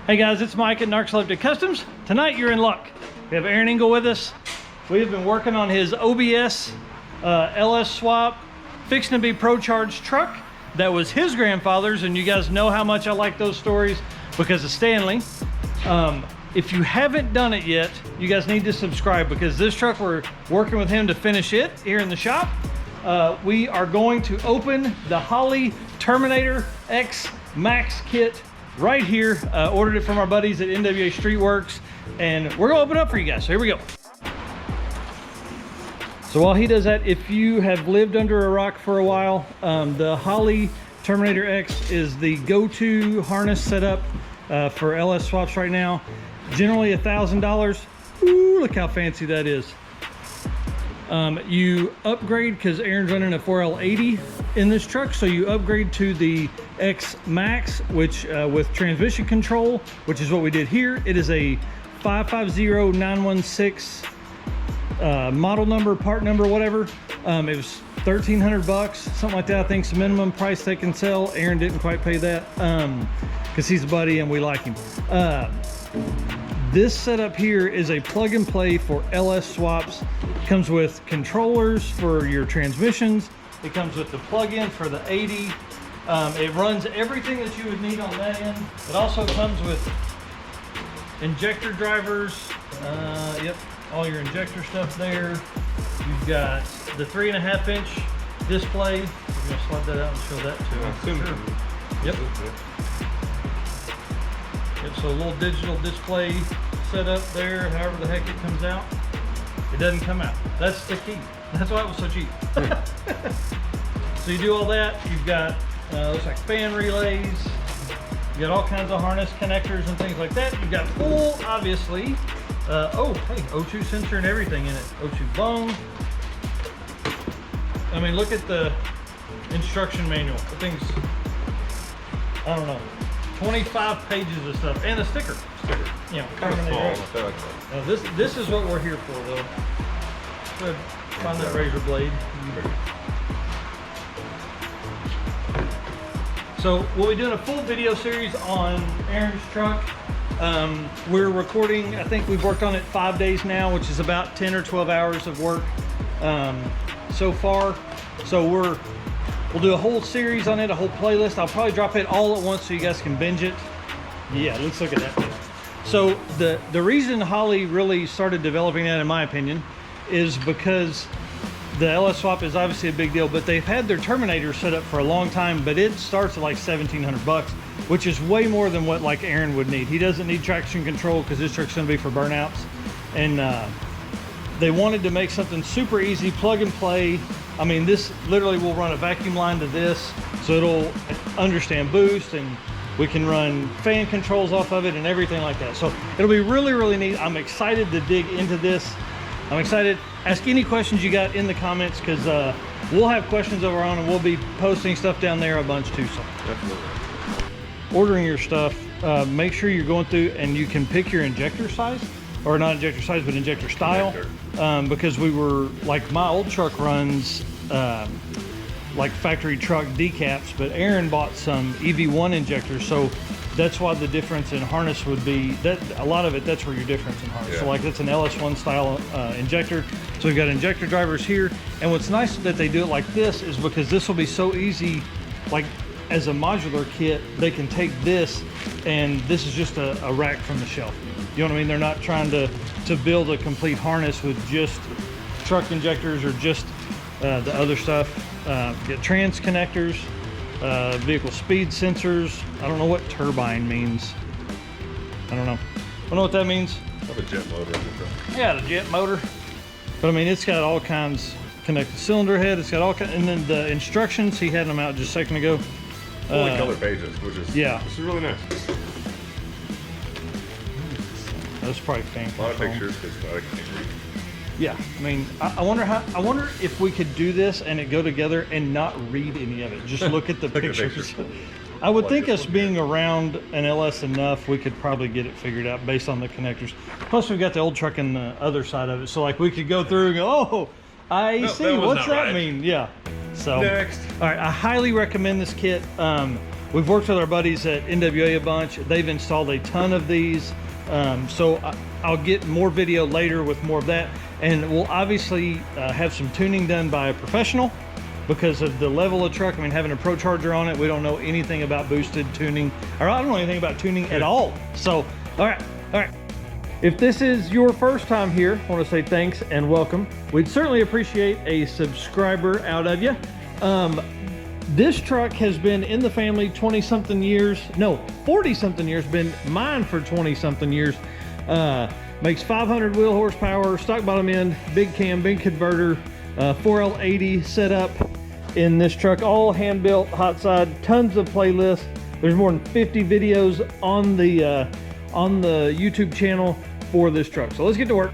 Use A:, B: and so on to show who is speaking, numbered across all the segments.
A: Hey guys, it's Mike at Narcoleptic Customs. Tonight you're in luck. We have Aaron Engel with us. We have been working on his OBS LS swap, fixing to be Procharged truck. That was his grandfather's, and you guys know how much I like those stories because of Stanley. If you haven't done it yet, you guys need to subscribe because this truck, we're working with him to finish it here in the shop. We are going to open the Holley Terminator X Max kit right here. Ordered it from our buddies at NWA Streetworks, and we're gonna open it up for you guys. So here we go. So while he does that, if you have lived under a rock for a while, the Holley Terminator X is the go-to harness setup for LS swaps right now. Generally $1,000. Ooh, look how fancy that is. You upgrade because Aaron's running a 4L80 in this truck, so you upgrade to the X Max, which with transmission control, which is what we did here. It is a 550916 model number, part number, whatever. It was 1,300 bucks, something like that. I think it's the minimum price they can sell. Aaron didn't quite pay that because he's a buddy and we like him. This setup here is a plug and play for LS swaps. It comes with controllers for your transmissions. It comes with the plug-in for the 80. It runs everything that you would need on that end. It also comes with injector drivers. Yep, all your injector stuff there. You've got the 3.5 inch display. We're gonna slide that out and show that to you. Sure. Yep. Yep, so a little digital display set up there, however the heck it comes out. It doesn't come out. That's the key. That's why it was so cheap. So you do all that. You've got, looks like fan relays. You got all kinds of harness connectors and things like that. You've got full, obviously, oh, hey, O2 sensor and everything in it. O2 bung. I mean, look at the instruction manual. The thing's, I don't know, 25 pages of stuff, and a sticker. You know, Terminator. Now this is what we're here for, though. Good. Find that razor blade. So we'll be doing a full video series on Aaron's truck. We're recording, I think we've worked on it 5 days now, which is about 10 or 12 hours of work so far. So we'll do a whole series on it, a whole playlist. I'll probably drop it all at once so you guys can binge it. Yeah, let's look at that. So the reason Holley really started developing that, in my opinion, is because the LS swap is obviously a big deal, but they've had their Terminator set up for a long time, but it starts at like 1,700 bucks, which is way more than what like Aaron would need. He doesn't need traction control because this truck's gonna be for burnouts. And they wanted to make something super easy, plug and play. I mean, this literally will run a vacuum line to this, so it'll understand boost, and we can run fan controls off of it and everything like that. So it'll be really, really neat. I'm excited to dig into this. I'm excited. Ask any questions you got in the comments, because we'll have questions of our own, and we'll be posting stuff down there a bunch too. So
B: definitely.
A: Ordering your stuff, make sure you're going through and you can pick your injector size, or not injector size, but injector style. Because we were, like, my old truck runs like factory truck decaps, but Aaron bought some EV1 injectors, so that's why the difference in harness would be that a lot of it, that's where your difference in harness. So like, that's an LS1 style injector. So we've got injector drivers here, and what's nice that they do it like this is because this will be so easy, like as a modular kit, they can take this, and this is just a rack from the shelf. You know what I mean? They're not trying to build a complete harness with just truck injectors or just the other stuff. Get trans connectors, vehicle speed sensors. I don't know what turbine means. I don't know what that means.
B: Have a jet motor in the truck.
A: Yeah, the jet motor. But I mean, it's got all kinds, connected cylinder head. It's got all kinds, and then the instructions, he had them out just a second ago.
B: Fully color pages, which is,
A: yeah,
B: this is really nice.
A: That's probably fan control.
B: A lot of pictures because I can't read.
A: Yeah, I mean, I wonder if we could do this and it go together and not read any of it. Just look at the pictures. I would think us being around an LS enough, we could probably get it figured out based on the connectors. Plus, we've got the old truck on the other side of it, so like we could go through and go, oh, I see. What's that mean? Yeah. So
B: next.
A: All right, I highly recommend this kit. we've worked with our buddies at NWA a bunch. They've installed a ton of these. So I'll get more video later with more of that. And we'll obviously have some tuning done by a professional because of the level of truck. I mean, having a Procharger on it, we don't know anything about boosted tuning, or I don't know anything about tuning at all. So, all right. If this is your first time here, I want to say thanks and welcome. We'd certainly appreciate a subscriber out of you. This truck has been in the family 20-something years. No, 40-something years. Been mine for 20-something years. Makes 500 wheel horsepower, stock bottom end, big cam, big converter, 4L80 setup in this truck. All hand built, hot side, tons of playlists. There's more than 50 videos on the YouTube channel for this truck. So let's get to work.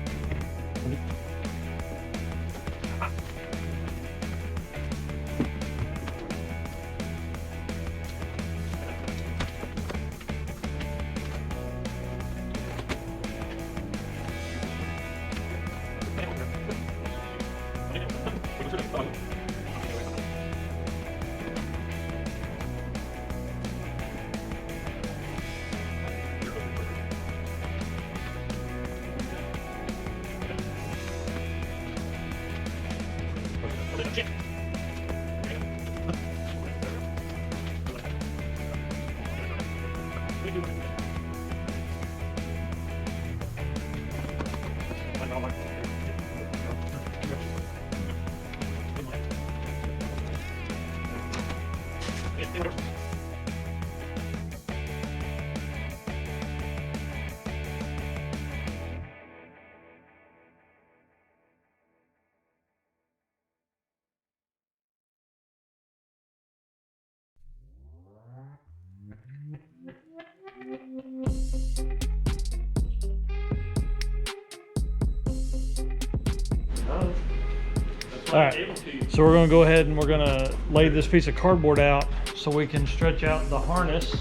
A: All right, so we're gonna go ahead and we're gonna lay this piece of cardboard out so we can stretch out the harness.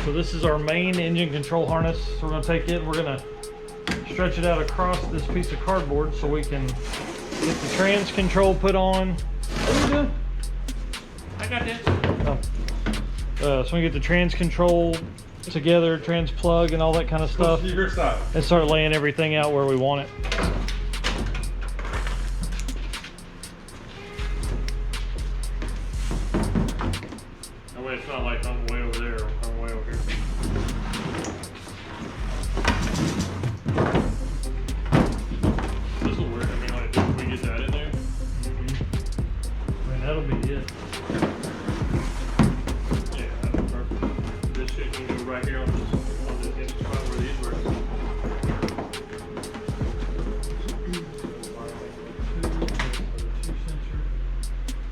A: So this is our main engine control harness. So we're gonna take it and we're gonna stretch it out across this piece of cardboard so we can get the trans control put on. What are you doing?
C: I got this.
A: So we get the trans control together, trans plug and all that kind of stuff, and start laying everything out where we want it.
C: It's not like I'm way over there or I'm way over here. This will work. I mean, like, if we get that in there.
A: I mean, that'll be it.
C: Yeah, that'll be perfect. This shit can go right here on this spot where these were.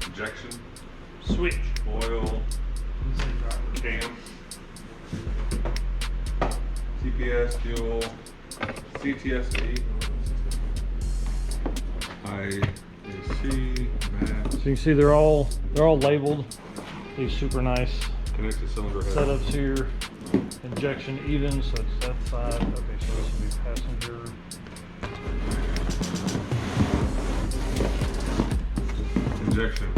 B: Injection,
C: Switch.
B: oil, cam, TPS, fuel, CTSE, IAC, map,
A: So you can see they're all labeled. These super nice
B: connected cylinder head.
A: setups here. Injection even, so it's that side. Okay, so this will be passenger.
B: Injection.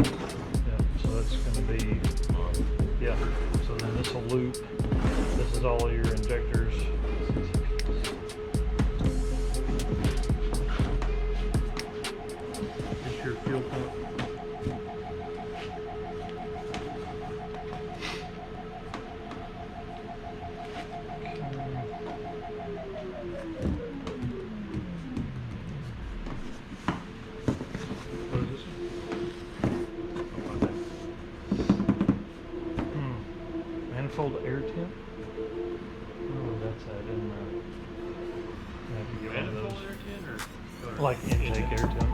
A: Yeah, so that's going to be, yeah. So then this will loop. This is all your injectors. This is your fuel pump. Manifold air temp? Oh, that's that in there. You have to get one of
C: Manifold
A: those.
C: air tin or
A: Like intake air temp.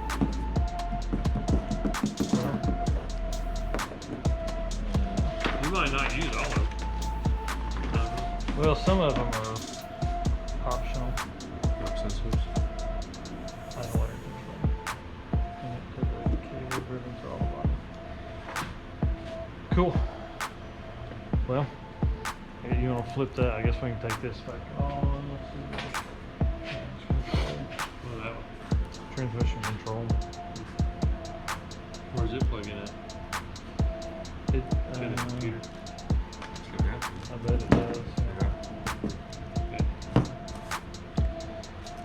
C: You might not use all of them.
A: Well, some of them are optional.
B: Drop sensors.
A: I know what it is. Connect to the cable ribbons are all bottom. Cool. Well, hey, you want to flip that? I guess we can take this back on. Let's see.
C: What was that one?
A: Transmission control.
C: Where's it plugging in?
A: It,
C: To the computer.
A: I bet it does.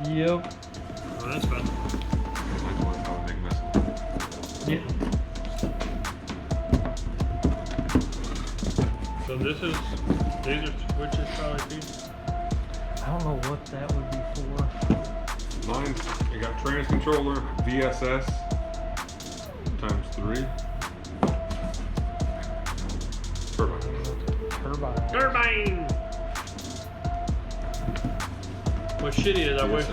B: Yeah.
A: Yep.
C: Oh, that's fun.
B: Like one, I would make a mess of it.
A: Yep.
C: So these are switches probably too.
A: I don't know what that would be for.
B: Mine, I got trans controller, VSS, ×3. Turbine.
A: Turbine.
C: Turbine! What's shitty is I wish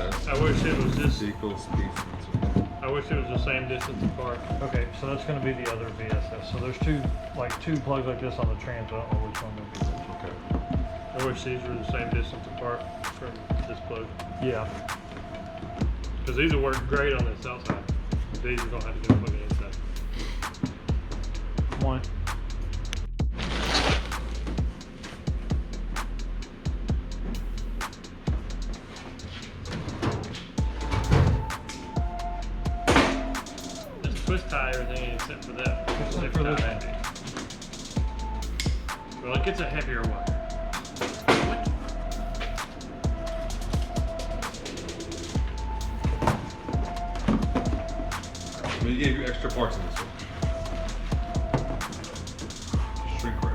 C: it was this.
B: Equals speed sensor.
C: I wish it was the same distance apart.
A: Okay, so that's going to be the other VSS. So there's two plugs like this on the trans. I don't know which one would be which.
B: Okay.
C: I wish these were the same distance apart from this plug.
A: Yeah.
C: Because these will work great on the south side. These are going to have to do plug it inside.
A: Come on.
C: Just twist tie everything except for that.
A: Except for this one.
C: heavy. Well, it gets a heavier wire.
B: We gave you extra parts in this one. Shrink wrap.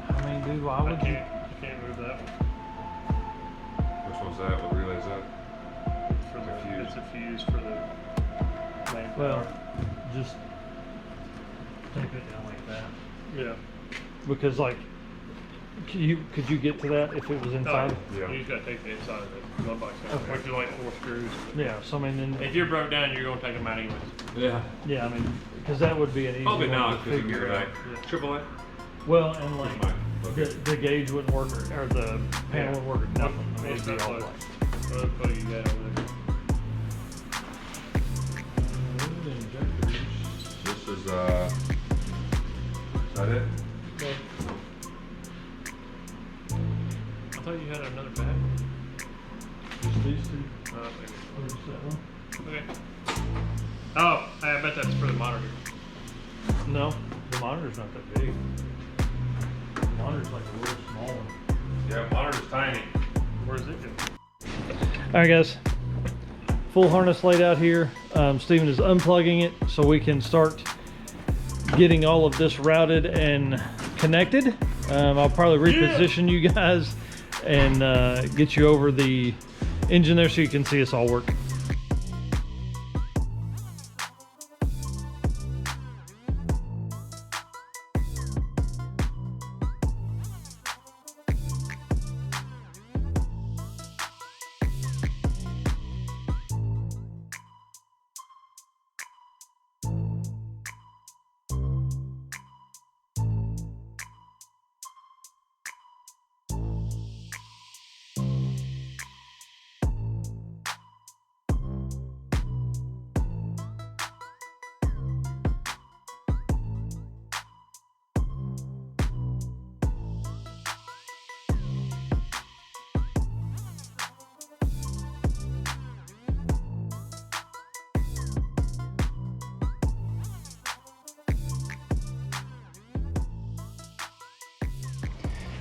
A: I mean, dude, why would you?
C: I can't move that one.
B: Which one's that? What relay is that?
C: For
B: The
C: the,
B: fuse.
C: it's a fuse for the main
A: Well,
C: power.
A: just tape it down like that.
C: Yeah.
A: Because like, could you get to that if it was inside?
B: Yeah.
C: You just gotta take the inside of the glove box out,
A: Okay.
C: which is like 4 screws.
A: Yeah. So I mean, then
C: If you're broke down, you're gonna take them out anyways.
B: Yeah.
A: yeah, I mean, because that would be an easy
B: Probably
A: one
B: not
A: to
B: because
A: figure out.
B: Triple A.
A: Well, and like
B: Mine.
A: the gauge wouldn't work or the panel wouldn't work or nothing. I mean, it'd be all black.
C: What plug you got over there?
B: This is is that it?
C: I thought you had another bag.
A: Just these two.
C: Maybe.
A: Or just that one?
C: Okay. Oh, I bet that's for the monitor.
A: No, the monitor's not that big. The monitor's like a real small one.
B: Yeah, monitor's tiny.
C: Where's it go?
A: All right, guys. Full harness laid out here. Steven is unplugging it so we can start getting all of this routed and connected. I'll probably reposition you guys and get you over the engine there so you can see us all work.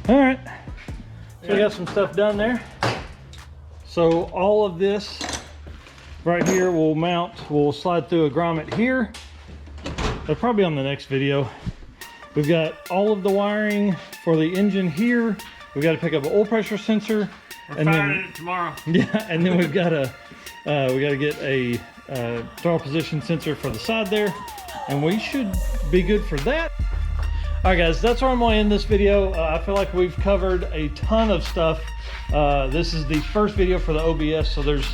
A: All right, so we got some stuff done there. So all of this right here will mount, we'll slide through a grommet here. That'll probably be on the next video. We've got all of the wiring for the engine here. We've got to pick up an oil pressure sensor.
C: We're firing it tomorrow.
A: Yeah, and then we've got to get a throttle position sensor for the side there, and we should be good for that. All right, guys, that's where I'm going to end this video. I feel like we've covered a ton of stuff. This is the first video for the OBS, so this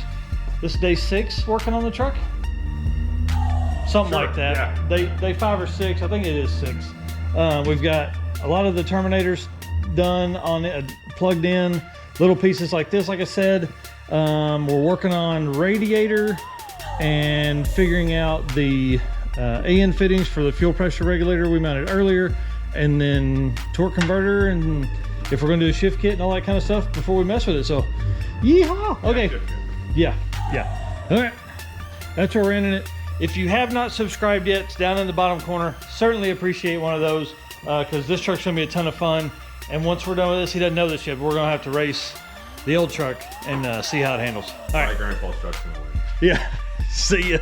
A: is day 6 working on the truck. Something like that.
B: Yeah.
A: Day 5 or 6, I think it is 6. We've got a lot of the Terminators done on it, plugged in, little pieces like this, like I said. We're working on radiator and figuring out the AN fittings for the fuel pressure regulator we mounted earlier, and then torque converter, and if we're going to do a shift kit and all that kind of stuff before we mess with it. So Yeehaw! Okay.
B: Good.
A: Yeah. All right. That's where we're ending it. If you have not subscribed yet, it's down in the bottom corner. Certainly appreciate one of those because this truck's gonna be a ton of fun. And once we're done with this, he doesn't know this yet, but we're gonna have to race the old truck and see how it handles. All right.
B: My grandpa's truck's gonna win.
A: Yeah. See ya.